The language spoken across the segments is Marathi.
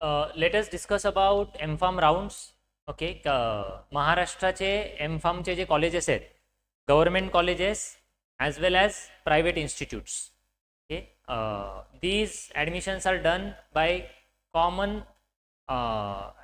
Let us discuss about M form rounds. Okay, महाराष्ट्राचे एमफार्मचे जे कॉलेजेस आहेत, government colleges as well as private institutes. Okay, these admissions are done by common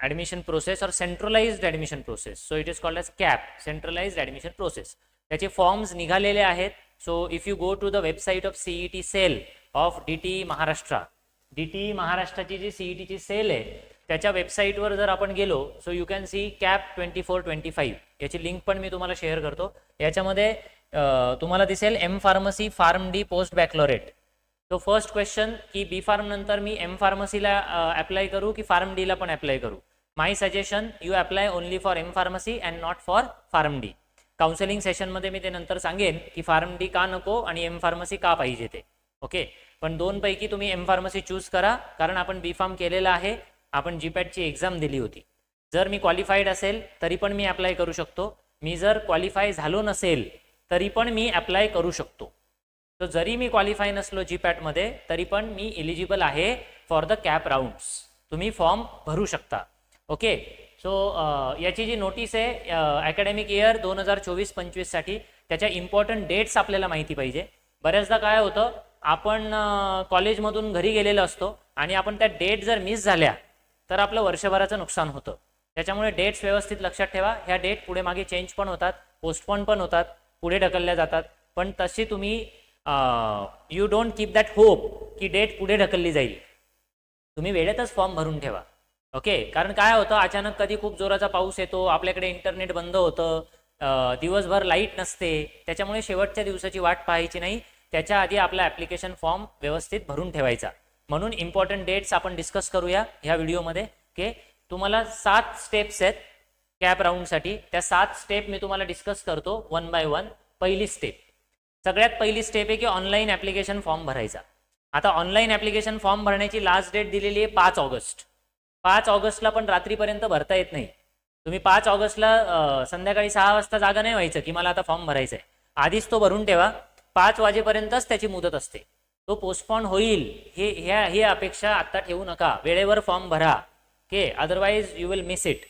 admission process or centralized admission process. So it is called as CAP, centralized admission process. त्याचे फॉर्म्स निघालेले आहेत. So if you go to the website of CET sale of DT Maharashtra, DT महाराष्ट्राची जी सीईटीची सेल आहे त्याच्या वेबसाईटवर जर आपण गेलो, so you can C cap 2425. याची लिंक पण मी तुम्हाला शेअर करतो. याच्यामध्ये तुम्हाला दिसेल M pharmacy pharm D post baccalaureate. तो फर्स्ट क्वेश्चन की बी फार्म नंतर मी एम फार्मसीला अप्लाय करू की फार्म डीला पण अप्लाय करू. My suggestion, you apply only for M pharmacy and not for pharm D. Counselling सेशनमध्ये मी ते नंतर सांगेन की फार्म डी का नको आणि एम फार्मसी का पाहिजे ते. ओके, पण दोनपैकी तुम्ही एम फार्मसी चूज करा, कारण आपण बी फार्म केलेला आहे, आपण जीपॅटची एक्झाम दिली होती. जर मी क्वालिफाईड असेल तरी पण मी अप्लाय करू शकतो. मी जर क्वालिफाय झालो नसेल तरी पण मी अप्लाय करू शकतो. तर जरी मी क्वालिफाय नसलो जीपॅटमध्ये तरी पण मी इलिजिबल आहे फॉर द कॅप राऊंड्स. तुम्ही फॉर्म भरू शकता. ओके, सो याची जी नोटीस आहे अकॅडमिक इयर 2024-25 साठी, त्याच्या इम्पॉर्टंट डेट्स आपल्याला माहिती पाहिजे. बऱ्याचदा काय होतं, आपण कॉलेजमधून घरी गेलेलो असतो आणि आपण त्या डेट जर मिस झाल्या तर आपलं वर्षभराचं नुकसान होतं. त्याच्यामुळे डेट्स व्यवस्थित लक्षात ठेवा. ह्या डेट पुढे मागे चेंज पण होतात, पोस्टपोन पण होतात, पुढे ढकलल्या जातात. पण तशी तुम्ही you don't keep that hope की डेट पुढे ढकलली जाईल. तुम्ही वेळेतच फॉर्म भरून ठेवा. ओके, कारण काय होतं, अचानक कधी खूप जोराचा पाऊस येतो, आपल्याकडे इंटरनेट बंद होतं, दिवसभर लाईट नसते, त्याच्यामुळे शेवटच्या दिवसाची वाट पाहायची नाही. त्याच्या आधी आपला ॲप्लिकेशन फॉर्म व्यवस्थित भरून ठेवायचा. म्हणून इम्पॉर्टंट डेट्स आपण डिस्कस करूया ह्या व्हिडिओमध्ये. ओके, तुम्हाला 7 स्टेप्स आहेत कॅप राऊंडसाठी. त्या 7 स्टेप मी तुम्हाला डिस्कस करतो वन बाय वन. पहिली स्टेप, सगळ्यात पहिली स्टेप आहे की ऑनलाईन ॲप्लिकेशन फॉर्म भरायचा. आता ऑनलाईन ॲप्लिकेशन फॉर्म भरण्याची लास्ट डेट दिलेली आहे 5 ऑगस्ट. 5 ऑगस्टला पण रात्रीपर्यंत भरता येत नाही. तुम्ही 5 ऑगस्टला संध्याकाळी 6 वाजता जागा नाही व्हायचं की मला आता फॉर्म भरायचा आहे. आधीच तो भरून ठेवा. 5 वाजेपर्यंतच त्याची मुदत असते. तो पोस्टपोन होईल हे अपेक्षा आता ठेवू नका. वेळेवर फॉर्म भरा. Okay, otherwise you will miss it.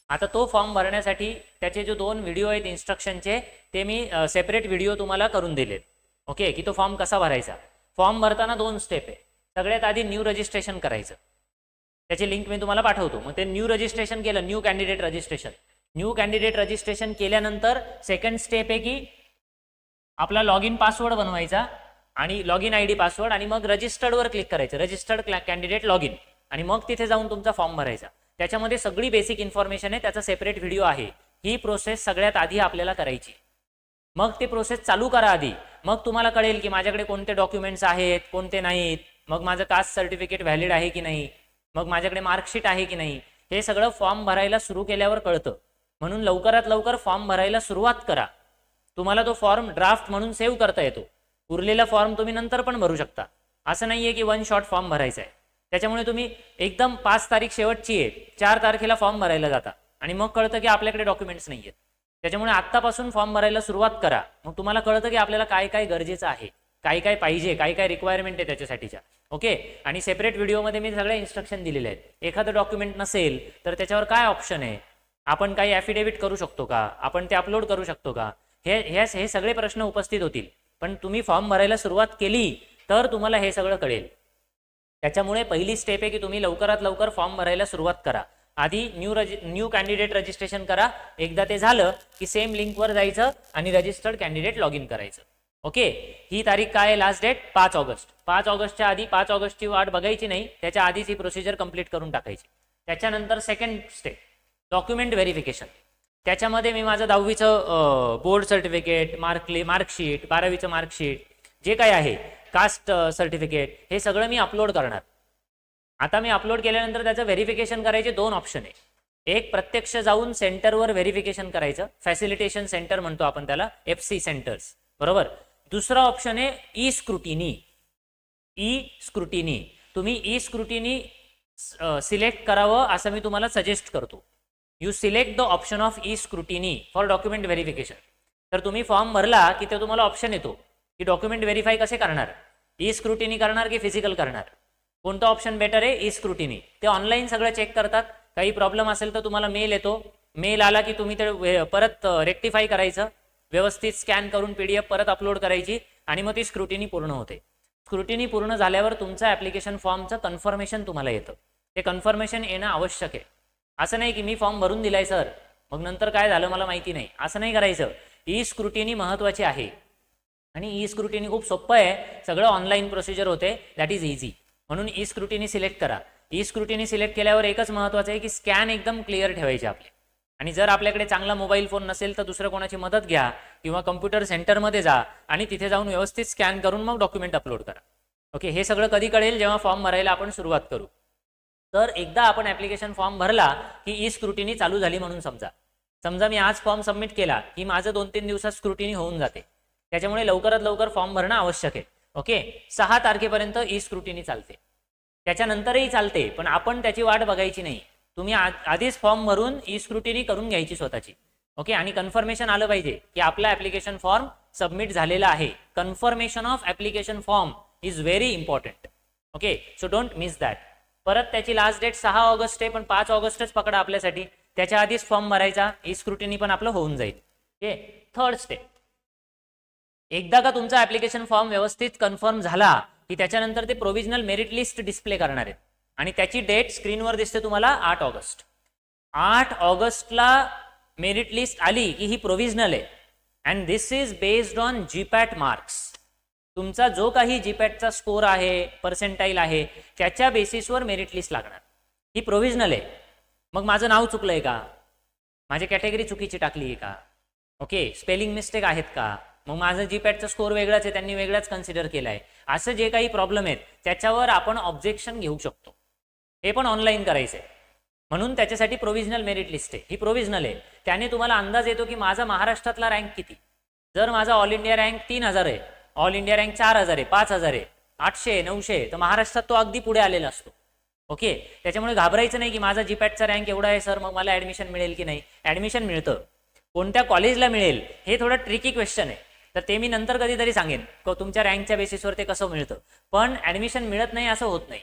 आता तो फॉर्म भरण्यासाठी त्याचे जो 2 व्हिडिओ आहेत इन्स्ट्रक्शनचे, ते मी सेपरेट व्हिडिओ तुम्हाला करून दिलेत. ओके, की तो फॉर्म कसा भरायचा. फॉर्म भरताना 2 स्टेप आहे. सगळ्यात आधी न्यू रजिस्ट्रेशन करायचं. त्याची लिंक मी तुम्हाला पाठवतो. मग ते न्यू रजिस्ट्रेशन केलं, new candidate registration. New candidate registration केल्यानंतर सेकंड स्टेप आहे की आपला लॉग इन पासवर्ड बनवायचा आणि लॉग इन ID पासवर्ड, आणि मग रजिस्टर्डवर क्लिक करायचं, रजिस्टर्ड कॅन्डिडेट लॉग इन, आणि मग तिथे जाऊन तुमचा फॉर्म भरायचा. त्याच्यामध्ये सगळी बेसिक इन्फॉर्मेशन आहे, त्याचा सेपरेट व्हिडिओ आहे. ही प्रोसेस सगळ्यात आधी आपल्याला करायची. मग ती प्रोसेस चालू करा आधी. मग तुम्हाला कळेल की माझ्याकडे कोणते डॉक्युमेंट्स आहेत, कोणते नाहीत, मग माझं कास्ट सर्टिफिकेट व्हॅलिड आहे की नाही, मग माझ्याकडे मार्कशीट आहे की नाही. हे सगळं फॉर्म भरायला सुरू केल्यावर कळतं. म्हणून लवकरात लवकर फॉर्म भरायला सुरुवात करा. तुम्हाला तो फॉर्म ड्राफ्ट म्हणून सेव्ह करता येतो. उरलेला फॉर्म तुम्ही नंतर पण भरू शकता. असं नाहीये की 1 शॉट फॉर्म भरायचा आहे. त्याच्यामुळे तुम्ही एकदम 5 तारीख शेवटची आहे, 4 तारखेला फॉर्म भरायला जाता आणि मग कळतं की आपल्याकडे डॉक्युमेंट्स नाही आहेत. त्याच्यामुळे आत्तापासून फॉर्म भरायला सुरुवात करा. मग तुम्हाला कळतं की आपल्याला काय काय गरजेचं आहे, काय काय पाहिजे, काय काय रिक्वायरमेंट आहे त्याच्यासाठीच्या. ओके, आणि सेपरेट व्हिडिओमध्ये मी सगळे इन्स्ट्रक्शन दिलेले आहेत. एखादं डॉक्युमेंट नसेल तर त्याच्यावर काय ऑप्शन आहे, आपण काही ॲफिडेव्हिट करू शकतो का, आपण ते अपलोड करू शकतो का, हे सगळे प्रश्न उपस्थित होतील. पण तुम्ही फॉर्म भरायला सुरुवात केली तर तुम्हाला हे सगळं कळेल. त्याच्यामुळे पहिली स्टेप आहे की तुम्ही लवकरात लवकर फॉर्म भरायला सुरुवात करा. आधी न्यू कॅन्डिडेट रजिस्ट्रेशन करा. एकदा ते झालं की सेम लिंकवर जायचं आणि रजिस्टर्ड कॅन्डिडेट लॉग इन करायचं. ओके, ही तारीख काय आहे, लास्ट डेट 5 ऑगस्ट. 5 ऑगस्टच्या आधी, 5 ऑगस्टची वाट बघायची नाही, त्याच्या आधीच ही प्रोसिजर कंप्लीट करून टाकायची. त्याच्यानंतर सेकंड स्टेप, डॉक्युमेंट व्हेरिफिकेशन. त्याच्यामध्ये मी माझं 10वीचं बोर्ड सर्टिफिकेट, मार्कशीट, 12वीचं मार्कशीट, जे काय आहे, कास्ट सर्टिफिकेट, हे सगळं मी अपलोड करणार. आता मी अपलोड केल्यानंतर त्याचं व्हेरिफिकेशन करायचे 2 ऑप्शन आहे. एक, प्रत्यक्ष जाऊन सेंटरवर व्हेरिफिकेशन करायचं, फॅसिलिटेशन सेंटर म्हणतो आपण त्याला, FC सेंटर्स, बरोबर. दुसरा ऑप्शन आहे ई स्क्रुटिनी. तुम्ही ई स्क्रुटिनी सिलेक्ट करावं असं मी तुम्हाला सजेस्ट करतो. You select the option of E scrutiny for document verification. तर तुम्ही फॉर्म भरला की ते तुम्हाला ऑप्शन येतो की डॉक्युमेंट व्हेरीफाय कसे करणार, ई स्क्रुटिनी करणार की फिजिकल करणार. कोणतं ऑप्शन बेटर आहे? E scrutiny. ते ऑनलाईन सगळं चेक करतात. काही प्रॉब्लेम असेल तर तुम्हाला मेल येतो. मेल आला की तुम्ही ते परत रेक्टिफाय करायचं, व्यवस्थित स्कॅन करून PDF परत अपलोड करायची आणि मग ती स्क्रुटिनी पूर्ण होते. स्क्रुटिनी पूर्ण झाल्यावर तुमचं ॲप्लिकेशन फॉर्मचं कन्फर्मेशन तुम्हाला येतं. ते कन्फर्मेशन येणं आवश्यक आहे. असं नाही की मी फॉर्म भरून दिलाय सर, मग नंतर काय झालं मला माहिती नाही, असं नाही करायचं. ई स्क्रुटिनी महत्त्वाची आहे आणि ई स्क्रुटिनी खूप सोपं आहे. सगळं ऑनलाईन प्रोसिजर होते, दॅट इज इझी. म्हणून ई स्क्रुटिनी सिलेक्ट करा. ई स्क्रुटिनी सिलेक्ट केल्यावर एकच महत्त्वाचं आहे की स्कॅन एकदम क्लिअर ठेवायचे आपले. आणि जर आपल्याकडे चांगला मोबाईल फोन नसेल तर दुसरं कोणाची मदत घ्या किंवा कम्प्युटर सेंटरमध्ये जा आणि तिथे जाऊन व्यवस्थित स्कॅन करून मग डॉक्युमेंट अपलोड करा. ओके, हे सगळं कधी कळेल? जेव्हा फॉर्म भरायला आपण सुरुवात करू. तर एकदा आपण ॲप्लिकेशन फॉर्म भरला की ई स्क्रुटिनी चालू झाली म्हणून समजा मी आज फॉर्म सबमिट केला की माझं 2-3 दिवसात स्क्रुटिनी होऊन जाते. त्याच्यामुळे लवकरात लवकर फॉर्म भरणं आवश्यक आहे. ओके, 6 तारखेपर्यंत ई स्क्रुटिनी चालते. त्याच्यानंतरही चालते, पण आपण त्याची वाट बघायची नाही. तुम्ही आधीच फॉर्म भरून ई स्क्रुटिनी करून घ्यायची स्वतःची. ओके, आणि कन्फर्मेशन आलं पाहिजे की आपला ॲप्लिकेशन फॉर्म सबमिट झालेला आहे. Confirmation of application form is very important. Okay, so don't miss that. परत त्याची लास्ट डेट 6 ऑगस्ट आहे, पण 5 ऑगस्टच पकडा आपल्यासाठी. त्याच्या आधीच फॉर्म भरायचा, ई स्क्रुटिनी पण आपलं होऊन जाईल. Okay, third step. एकदा का तुमचा ॲप्लिकेशन फॉर्म व्यवस्थित कन्फर्म झाला की त्याच्यानंतर ते प्रोव्हिजनल मेरिट लिस्ट डिस्प्ले करणार आहेत आणि त्याची डेट स्क्रीनवर दिसते तुम्हाला 8 ऑगस्ट. 8 ऑगस्टला मेरिट लिस्ट आली की ही प्रोव्हिजनल आहे and this is based on GPAT marks. तुमचा जो काही जीपॅटचा स्कोर आहे, पर्सेंटाईल आहे, त्याच्या बेसिसवर मेरिट लिस्ट लागणार. ही प्रोव्हिजनल आहे. मग माझं नाव चुकलंय का? माझी कॅटेगरी चुकीची टाकली आहे का? ओके, स्पेलिंग मिस्टेक आहेत का? मग माझं जीपॅटचा स्कोर वेगळाच आहे, त्यांनी वेगळाच कन्सिडर केला आहे, असं जे काही प्रॉब्लेम आहेत त्याच्यावर आपण ऑब्जेक्शन घेऊ शकतो. हे पण ऑनलाईन करायचं आहे. म्हणून त्याच्यासाठी प्रोव्हिजनल मेरिट लिस्ट आहे. ही प्रोव्हिजनल आहे. त्याने तुम्हाला अंदाज येतो की माझा महाराष्ट्रातला रँक किती. जर माझा ऑल इंडिया रँक 3000 आहे, ऑल इंडिया रँक 4000 आहे, 5000 आहे, 800, 900, तर महाराष्ट्रात तो अगदी पुढे आलेला असतो. ओके, त्याच्यामुळे घाबरायचं नाही की माझा जीपॅटचा रँक एवढा आहे सर, मग मला ॲडमिशन मिळेल की नाही. ॲडमिशन मिळतं. कोणत्या कॉलेजला मिळेल हे थोडं ट्रिकी क्वेश्चन आहे, तर ते मी नंतर कधीतरी सांगेन तुमच्या रँकच्या बेसिसवर ते कसं मिळतं. पण ॲडमिशन मिळत नाही असं होत नाही.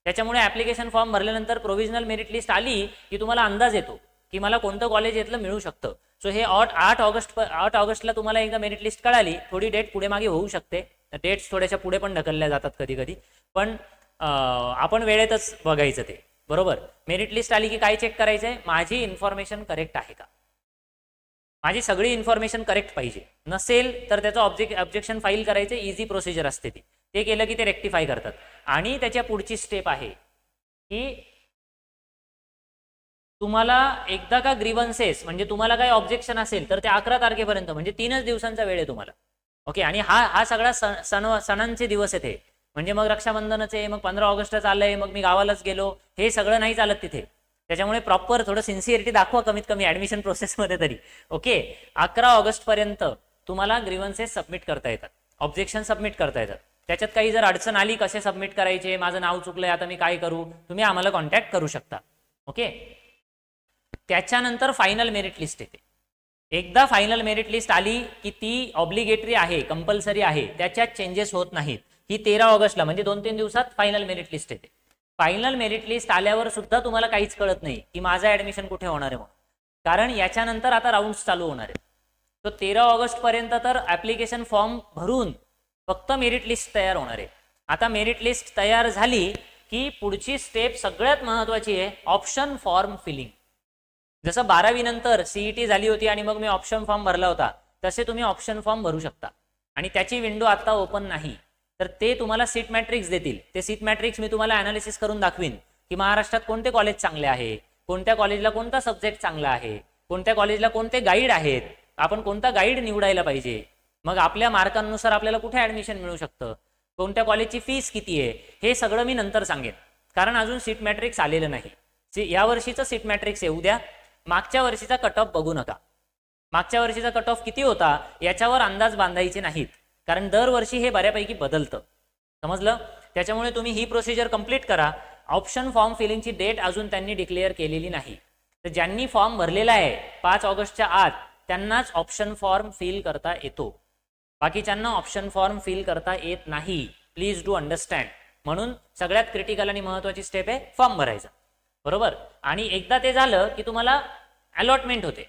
त्याच्यामुळे ॲप्लिकेशन फॉर्म भरल्यानंतर प्रोव्हिजनल मेरिट लिस्ट आली की तुम्हाला अंदाज येतो की मला कोणतं कॉलेज यातलं मिळू शकतं. सो हे 8 ऑगस्टला तुम्हाला एकदा मेरिट लिस्ट कळाली. थोडी डेट पुढे मागे होऊ शकते, डेट्स थोड्याशा पुढे पण ढकलल्या जातात कधी कधी, पण आपण वेळेतच बघायचं ते. बरोबर, मेरिट लिस्ट आली की काय चेक करायचं आहे? माझी इन्फॉर्मेशन करेक्ट आहे का? माझी सगळी इन्फॉर्मेशन करेक्ट पाहिजे. नसेल तर त्याचं ऑब्जेक्शन फाईल करायचं, इझी प्रोसिजर असते ती. ते केलं की ते रेक्टिफाय करतात. आणि त्याच्या पुढची स्टेप आहे की तुम्हाला एकदा का ग्रीव्हन्सेस म्हणजे तुम्हाला काही ऑब्जेक्शन असेल तर ते 11 तारखेपर्यंत म्हणजे 3च दिवसांचा वेळ आहे तुम्हाला. ओके, आणि हा सगळा सणांचे दिवस आहेत हे. म्हणजे मग रक्षाबंधनच आहे, मग 15 ऑगस्ट चाललंय, मग मी गावालाच गेलो, हे सगळं नाही चालत तिथे. त्याच्यामुळे प्रॉपर थोडं सिन्सिअरिटी दाखवा कमीत कमी ॲडमिशन प्रोसेसमध्ये तरी. ओके, 11 ऑगस्टपर्यंत तुम्हाला ग्रीव्हन्सेस सबमिट करता येतात, ऑब्जेक्शन सबमिट करता येतात. त्याच्यात काही जर अडचण आली, कसे सबमिट करायचे, माझं नाव चुकलंय, आता मी काय करू, तुम्ही आम्हाला कॉन्टॅक्ट करू शकता. ओके, त्याच्यानंतर फायनल मेरिट लिस्ट येते. एकदा फायनल मेरिट लिस्ट आली की ती ऑब्लिगेटरी आहे, कंपल्सरी आहे, त्याच्यात चेंजेस होत नाहीत. ही 13 ऑगस्टला म्हणजे 2-3 दिवसात फायनल मेरिट लिस्ट येते. फायनल मेरिट लिस्ट आल्यावर सुद्धा तुम्हाला काहीच कळत नाही की माझं ॲडमिशन कुठे होणार आहे म्हणून, कारण याच्यानंतर आता राऊंड्स चालू होणार आहेत. तो 13 ऑगस्ट पर्यंत तर ॲप्लिकेशन फॉर्म भरून फक्त मेरिट लिस्ट तयार होणार आहे. आता मेरिट लिस्ट तयार झाली की पुढची स्टेप सगळ्यात महत्त्वाची आहे, ऑप्शन फॉर्म फिलिंग. जसं 12वी नंतर CET झाली होती आणि मग मी ऑप्शन फॉर्म भरला होता, तसे तुम्ही ऑप्शन फॉर्म भरू शकता. आणि त्याची विंडो आता ओपन नाही, तर ते तुम्हाला सीट मॅट्रिक्स देतील. ते सीट मॅट्रिक्स मी तुम्हाला ॲनालिसिस करून दाखवीन की महाराष्ट्रात कोणते कॉलेज चांगले आहे, कोणत्या कॉलेजला कोणता सब्जेक्ट चांगला आहे, कोणत्या कॉलेजला कोणते गाईड आहेत, आपण कोणता गाईड निवडायला पाहिजे, मग आपल्या मार्कांनुसार आपल्याला कुठे ॲडमिशन मिळू शकतं, कोणत्या कॉलेजची फीस किती आहे, हे सगळं मी नंतर सांगेन. कारण अजून सीट मॅट्रिक्स आलेलं नाही. या वर्षीचं सीट मॅट्रिक्स येऊ द्या. मागच्या वर्षीचा कट ऑफ बघू नका. मागच्या वर्षीचा कट ऑफ किती होता याच्यावर अंदाज बांधायचे नाहीत, कारण दरवर्षी हे बऱ्यापैकी बदलतं. समजलं? त्याच्यामुळे तुम्ही ही प्रोसिजर कंप्लीट करा. ऑप्शन फॉर्म फिलिंगची डेट अजून त्यांनी डिक्लेअर केलेली नाही, तर ज्यांनी फॉर्म भरलेला आहे 5 ऑगस्टच्या आत त्यांनाच ऑप्शन फॉर्म फिल करता येतो. बाकीच्यांना ऑप्शन फॉर्म फिल करता येत नाही. Please do understand. म्हणून सगळ्यात क्रिटिकल आणि महत्त्वाची स्टेप आहे फॉर्म भरायचा, बरोबर. आणि एकदा ते झालं की तुम्हाला अलॉटमेंट होते,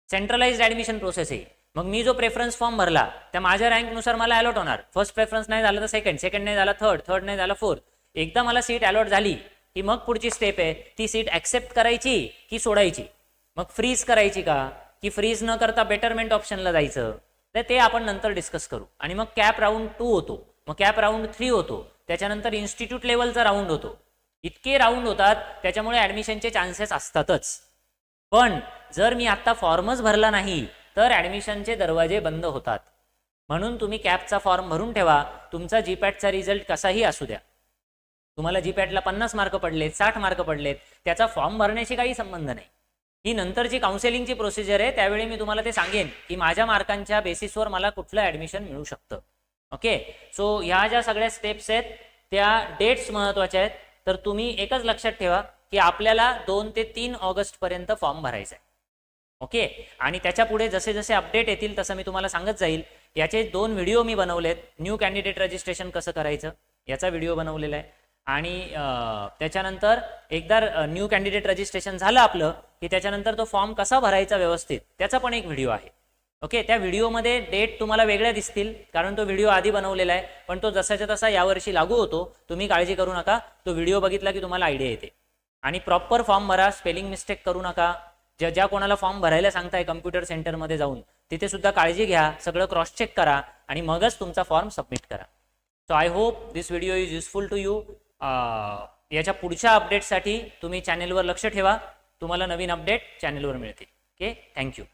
सेंट्रलाइज्ड ॲडमिशन प्रोसेस आहे. मग मी जो प्रेफरन्स फॉर्म भरला त्या माझ्या रँकनुसार मला अलॉट होणार. फर्स्ट प्रेफरन्स नाही झालं तर सेकंड, सेकंड नाही झाला थर्ड, थर्ड नाही झाला फोर्थ. एकदा मला सीट अलॉट झाली की मग पुढची स्टेप आहे ती सीट ॲक्सेप्ट करायची की सोडायची, मग फ्रीज करायची का की फ्रीज न करता बेटरमेंट ऑप्शनला जायचं, तर ते आपण नंतर डिस्कस करू. आणि मग कॅप राऊंड 2 होतो, मग कॅप राऊंड 3 होतो, त्याच्यानंतर इन्स्टिट्यूट लेवलचा राऊंड होतो. इतके राऊंड होतात, त्याच्यामुळे ॲडमिशनचे चान्सेस असतातच. पण जर मी आत्ता फॉर्मच भरला नाही तर ॲडमिशनचे दरवाजे बंद होतात. म्हणून तुम्ही कॅपचा फॉर्म भरून ठेवा. तुमचा जीपॅटचा रिझल्ट कसाही असू द्या, तुम्हाला जीपॅटला 50 मार्क पडलेत, 60 मार्क पडलेत, त्याचा फॉर्म भरण्याशी काही संबंध नाही. ही नंतरची काउन्सिलिंगची प्रोसिजर आहे, त्यावेळी मी तुम्हाला ते सांगेन की माझ्या मार्कांच्या बेसिसवर मला कुठलं ॲडमिशन मिळू शकतं. ओके, सो ह्या ज्या सगळ्या स्टेप्स आहेत त्या डेट्स महत्त्वाच्या आहेत. तर तुम्ही एकच लक्षात ठेवा की आपल्याला 2 ते 3 ऑगस्ट पर्यंत फॉर्म भरायचा आहे. ओके, आणि त्याच्या पुढे जसे जसे अपडेट येतील तसं मी तुम्हाला सांगत जाईल. याचे 2 व्हिडिओ मी बनवलेत. न्यू कॅन्डिडेट रजिस्ट्रेशन कसं करायचं याचा व्हिडिओ बनवलेला आहे, आणि त्याच्यानंतर एकदा न्यू कॅन्डिडेट रजिस्ट्रेशन झालं आपलं की त्याच्यानंतर तो फॉर्म कसा भरायचा व्यवस्थित त्याचा पण एक व्हिडिओ आहे. ओके, त्या व्हिडिओमध्ये डेट तुम्हाला वेगळ्या दिसतील कारण तो व्हिडिओ आधी बनवलेला आहे, पण तो जसाच्या तसा यावर्षी लागू होतो. तुम्ही काळजी करू नका, तो व्हिडिओ बघितला की तुम्हाला आयडिया येते. आणि प्रॉपर फॉर्म भरा, स्पेलिंग मिस्टेक करू नका. ज्या कोणाला फॉर्म भरायला सांगताय कम्प्युटर सेंटरमध्ये जाऊन तिथे सुद्धा काळजी घ्या, सगळं क्रॉस चेक करा आणि मगच तुमचा फॉर्म सबमिट करा. So I hope this video is useful to you. याच्या पुढच्या अपडेटसाठी तुम्ही चॅनेलवर लक्ष ठेवा, तुम्हाला नवीन अपडेट चॅनेलवर मिळतील. Okay, thank you.